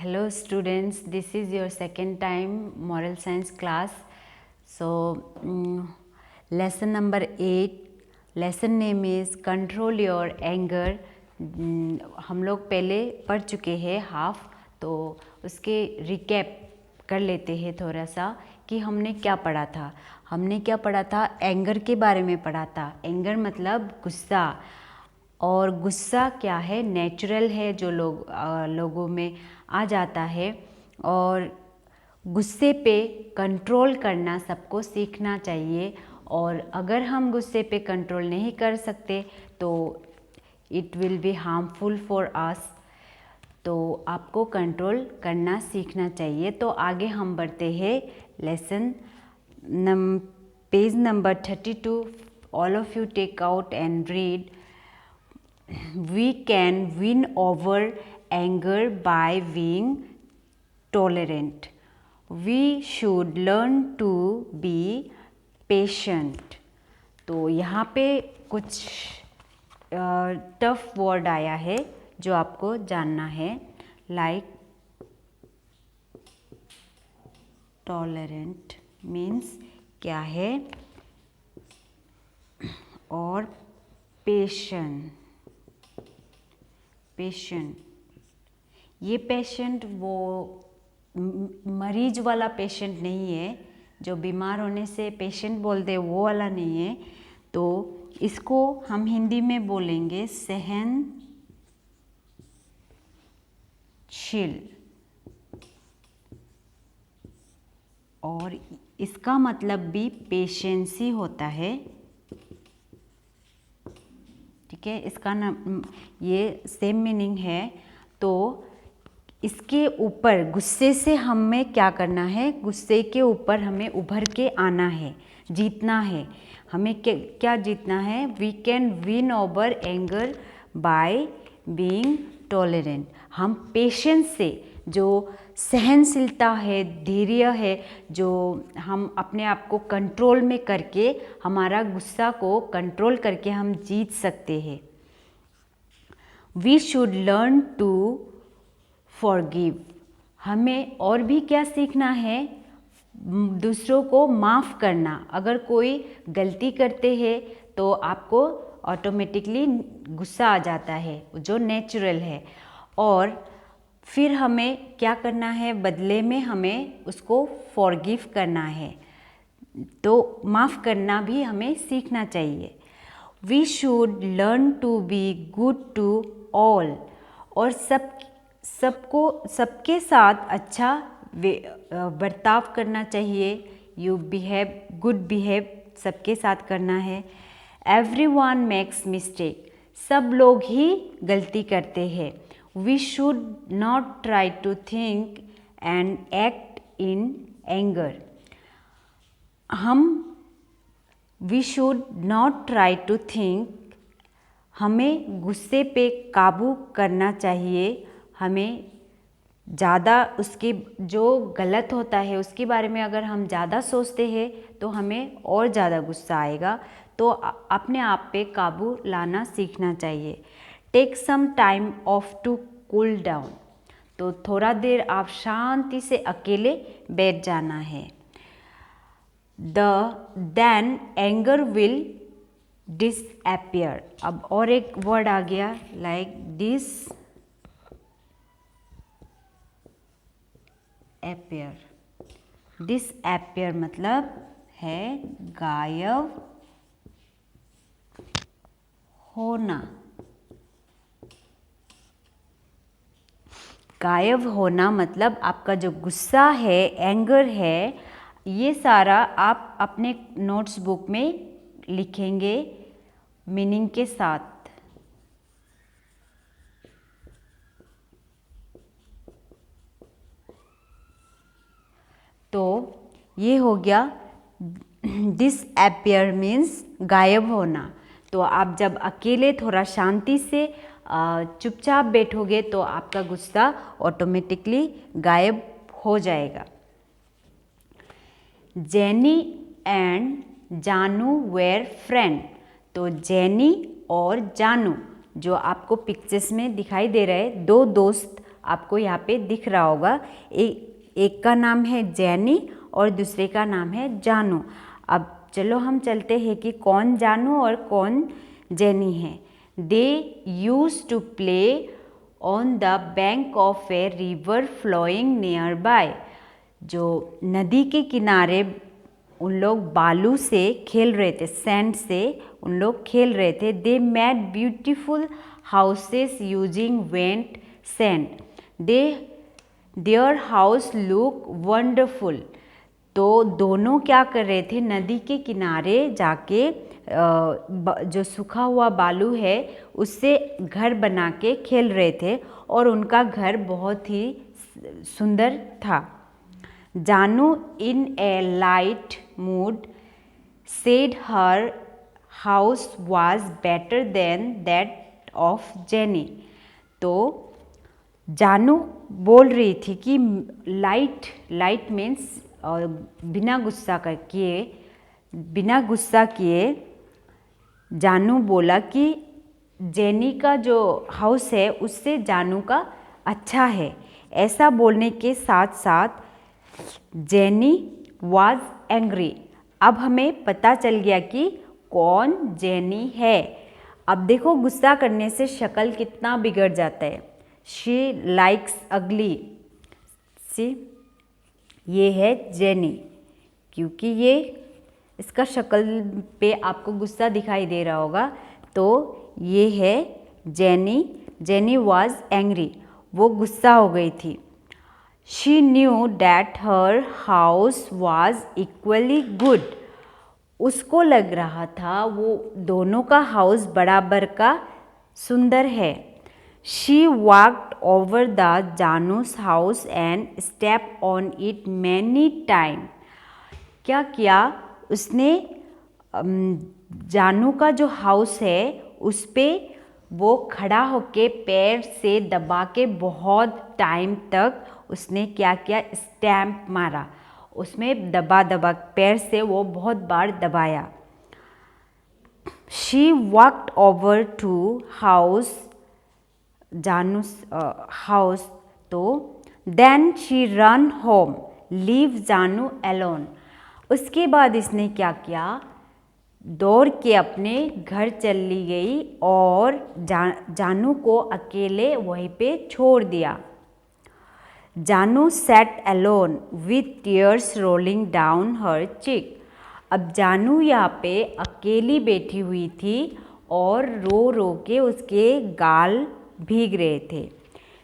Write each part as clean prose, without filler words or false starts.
Hello students, this is your second time moral science class. So lesson number 8, lesson name is control your anger. हम लोग पहले पढ़ चुके हैं half, तो उसके रिकैप कर लेते हैं थोड़ा सा कि हमने क्या पढ़ा था। हमने क्या पढ़ा था, एंगर के बारे में पढ़ा था। एंगर मतलब गुस्सा, और गुस्सा क्या है, नेचुरल है, जो लोगों में आ जाता है, और गुस्से पे कंट्रोल करना सबको सीखना चाहिए। और अगर हम गुस्से पे कंट्रोल नहीं कर सकते तो it will be harmful for us, तो आपको कंट्रोल करना सीखना चाहिए। तो आगे हम बढ़ते हैं lesson page number 32। All of you take out and read. We can win over anger by being tolerant. We should learn to be patient. तो यहाँ पे कुछ टफ वर्ड आया है जो आपको जानना है, लाइक टॉलरेंट मीन्स क्या है, और पेशेंट। ये पेशेंट वो मरीज वाला पेशेंट नहीं है, जो बीमार होने से पेशेंट बोलते हैं वो वाला नहीं है। तो इसको हम हिंदी में बोलेंगे सहनशील, और इसका मतलब भी पेशेंस ही होता है। ठीक है, इसका नाम ये सेम मीनिंग है। तो इसके ऊपर गुस्से से हमें क्या करना है, गुस्से के ऊपर हमें उभर के आना है, जीतना है। हमें क्या जीतना है, we can win over anger by being tolerant. हम पेशेंस से, जो सहनशीलता है, धैर्य है, जो हम अपने आप को कंट्रोल में करके, हमारा गुस्सा को कंट्रोल करके हम जीत सकते हैं। We should learn to forgive. हमें और भी क्या सीखना है, दूसरों को माफ़ करना। अगर कोई गलती करते हैं तो आपको ऑटोमेटिकली गुस्सा आ जाता है, जो नेचुरल है, और फिर हमें क्या करना है, बदले में हमें उसको फॉरगिव करना है। तो माफ़ करना भी हमें सीखना चाहिए। We should learn to be good to all. और सबके साथ अच्छा बर्ताव करना चाहिए। यू बिहेव, गुड बिहेव सबके साथ करना है। Everyone makes mistake. सब लोग ही गलती करते हैं। We should not try to think and act in anger. We should not try to think, हमें गुस्से पे काबू करना चाहिए। हमें ज़्यादा उसके जो गलत होता है उसके बारे में अगर हम ज़्यादा सोचते हैं तो हमें और ज़्यादा गुस्सा आएगा। तो अपने आप पे काबू लाना सीखना चाहिए। Take some time off to cool down. तो थोड़ा देर आप शांति से अकेले बैठ जाना है। Then anger will disappear. अब और एक वर्ड आ गया, लाइक डिसअपियर मतलब है गायब होना। गायब होना मतलब आपका जो गुस्सा है, एंगर है, ये सारा आप अपने नोट्स बुक में लिखेंगे मीनिंग के साथ। तो ये हो गया, डिसअपियर मीन्स गायब होना। तो आप जब अकेले थोड़ा शांति से चुपचाप बैठोगे तो आपका गुस्सा ऑटोमेटिकली गायब हो जाएगा। जेनी एंड जानू वेर फ्रेंड। तो जेनी और जानू, जो आपको पिक्चर्स में दिखाई दे रहे, दो दोस्त आपको यहाँ पे दिख रहा होगा। एक का नाम है जैनी और दूसरे का नाम है जानू। अब चलो हम चलते हैं कि कौन जानू और कौन जैनी है। They used to play on the bank of a river flowing nearby. जो नदी के किनारे उन लोग बालू से खेल रहे थे, सैंड से उन लोग खेल रहे थे। They made beautiful houses using went sand. Their house look wonderful. तो दोनों क्या कर रहे थे, नदी के किनारे जाके जो सूखा हुआ बालू है उससे घर बना के खेल रहे थे और उनका घर बहुत ही सुंदर था। Janu in a light mood said her house was better than that of Jenny. तो जानू बोल रही थी कि लाइट मीन्स बिना गुस्सा किए जानू बोला कि जेनी का जो हाउस है उससे जानू का अच्छा है। ऐसा बोलने के साथ साथ जेनी वाज एंग्री। अब हमें पता चल गया कि कौन जेनी है। अब देखो गुस्सा करने से शक्ल कितना बिगड़ जाता है। शी लाइक्स अगली। सी ये है जेनी, क्योंकि ये इसका शक्ल पे आपको गुस्सा दिखाई दे रहा होगा। तो ये है जेनी। जेनी वाज एंग्री, वो गुस्सा हो गई थी। She knew that her house was equally good. उसको लग रहा था वो दोनों का हाउस बराबर का सुंदर है। She walked over the Janu's house and step on it many time. क्या किया उसने, जानू का जो हाउस है उस पे वो खड़ा होके पैर से दबा के बहुत टाइम तक उसने क्या किया, स्टैम्प मारा। उसमें दबा पैर से वो बहुत बार दबाया। She walked over to house, Janu's house. तो then she run home leave Janu alone. उसके बाद इसने क्या किया, दौड़ के अपने घर चली गई और जानू को अकेले वहीं पे छोड़ दिया। Janu sat alone with tears rolling down her cheek. अब जानू यहाँ पे अकेली बैठी हुई थी और रो रो के उसके गाल भीग रहे थे।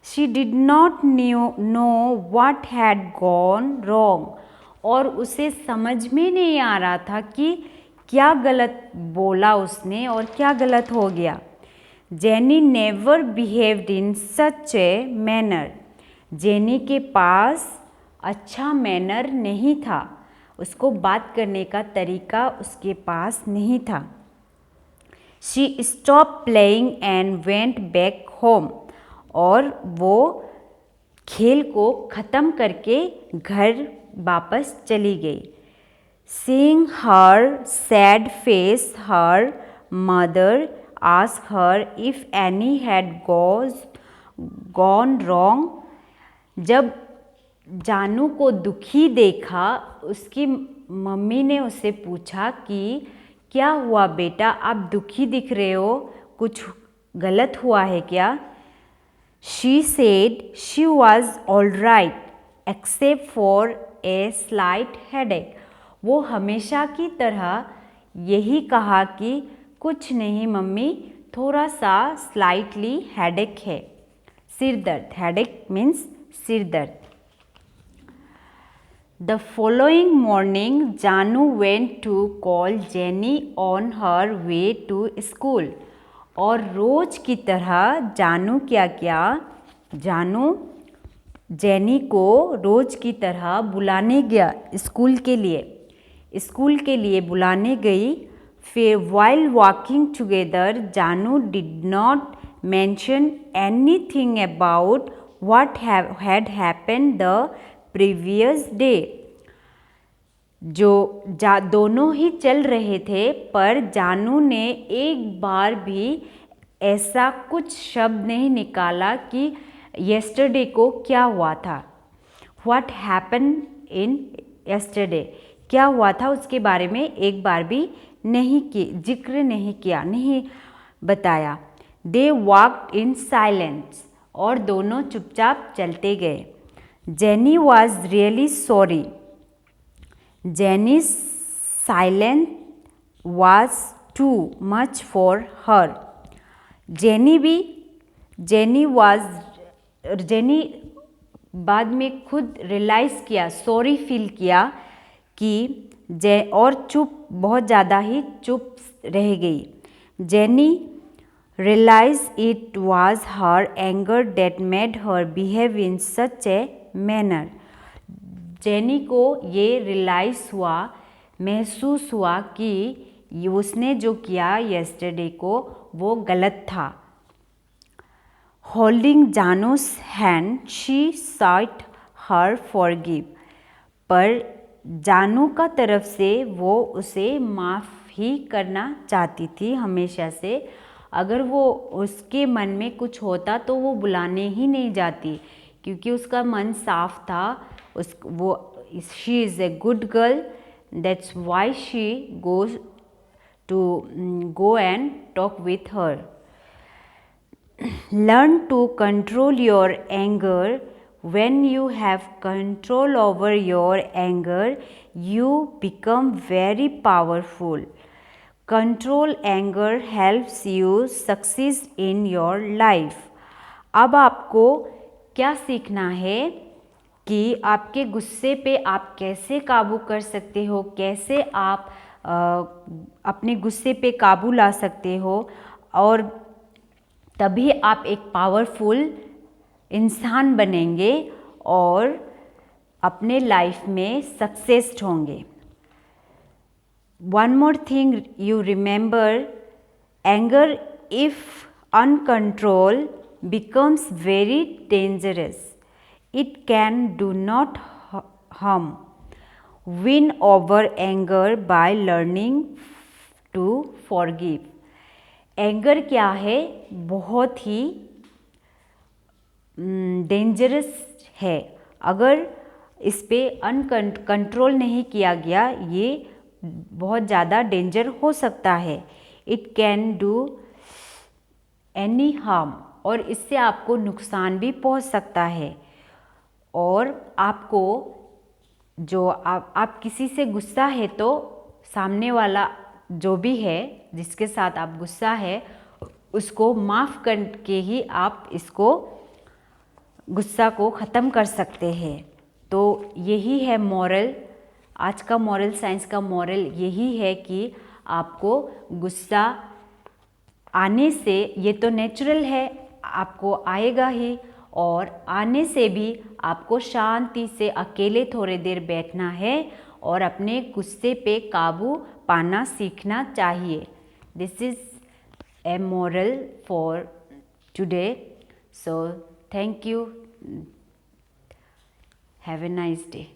She did not know what had gone wrong. और उसे समझ में नहीं आ रहा था कि क्या गलत बोला उसने और क्या गलत हो गया। Jenny never behaved in such a manner. Jenny के पास अच्छा मैनर नहीं था, उसको बात करने का तरीका उसके पास नहीं था। She stop playing and went back home. और वो खेल को ख़त्म करके घर वापस चली गई। Seeing her sad face, her mother asked her if any had gone wrong. जब जानू को दुखी देखा, उसकी मम्मी ने उससे पूछा कि क्या हुआ बेटा, आप दुखी दिख रहे हो, कुछ गलत हुआ है क्या? She said she was all right except for a slight headache. वो हमेशा की तरह यही कहा कि कुछ नहीं मम्मी, थोड़ा सा स्लाइटली हेडेक है, सिर दर्द। हेडेक मीन्स सिर दर्द। The following morning Janu went to call Jenny on her way to school. और रोज की तरह जानू क्या किया, जानू जेनी को रोज की तरह बुलाने गया स्कूल के लिए बुलाने गई। फिर वाइल वॉकिंग टुगेदर जानू did not mention anything about what had happened the previous day. दोनों ही चल रहे थे, पर जानू ने एक बार भी ऐसा कुछ शब्द नहीं निकाला कि yesterday को क्या हुआ था, what happened in yesterday, क्या हुआ था उसके बारे में एक बार भी जिक्र नहीं किया, नहीं बताया। They walked in silence, और दोनों चुपचाप चलते गए। Jenny was really sorry. Jenny's silence was too much for her. Jenny बाद में खुद रियलाइज़ किया, सॉरी फील किया कि और बहुत ज़्यादा ही चुप रह गई। Jenny realized it was her anger that made her behave in such a manner. Jenny को ये रियलाइज़ हुआ, महसूस हुआ कि उसने जो किया yesterday को वो गलत था। Holding Janu's hand, she sought her forgive. पर जानू का तरफ से वो उसे माफ़ ही करना चाहती थी हमेशा से। अगर वो उसके मन में कुछ होता तो वो बुलाने ही नहीं जाती, क्योंकि उसका मन साफ था। She is a good girl, that's why she goes to go and talk with her. Learn to control your anger. When you have control over your anger, you become very powerful. Control anger helps you succeed in your life. अब आपको क्या सीखना है कि आपके गुस्से पे आप कैसे काबू कर सकते हो, कैसे आप अपने गुस्से पे काबू ला सकते हो, और तभी आप एक पावरफुल इंसान बनेंगे और अपने लाइफ में सक्सेस होंगे। One more thing you remember, anger if uncontrol becomes very dangerous. It can do not harm. Win over anger by learning to forgive. Anger क्या है? बहुत ही डेंजरस है। अगर इस पे कंट्रोल नहीं किया गया, ये बहुत ज़्यादा डेंजर हो सकता है। It can do any harm, और इससे आपको नुकसान भी पहुंच सकता है। और आपको जो आप किसी से गुस्सा है तो सामने वाला जो भी है जिसके साथ आप गुस्सा है उसको माफ़ करके ही आप इसको गुस्सा को ख़त्म कर सकते हैं। तो यही है मॉरल, आज का मॉरल साइंस का मॉरल यही है कि आपको गुस्सा आने से, ये तो नेचुरल है, आपको आएगा ही, और आने से भी आपको शांति से अकेले थोड़ी देर बैठना है और अपने गुस्से पे काबू पाना सीखना चाहिए। This is a moral for today. So thank you, have a nice day.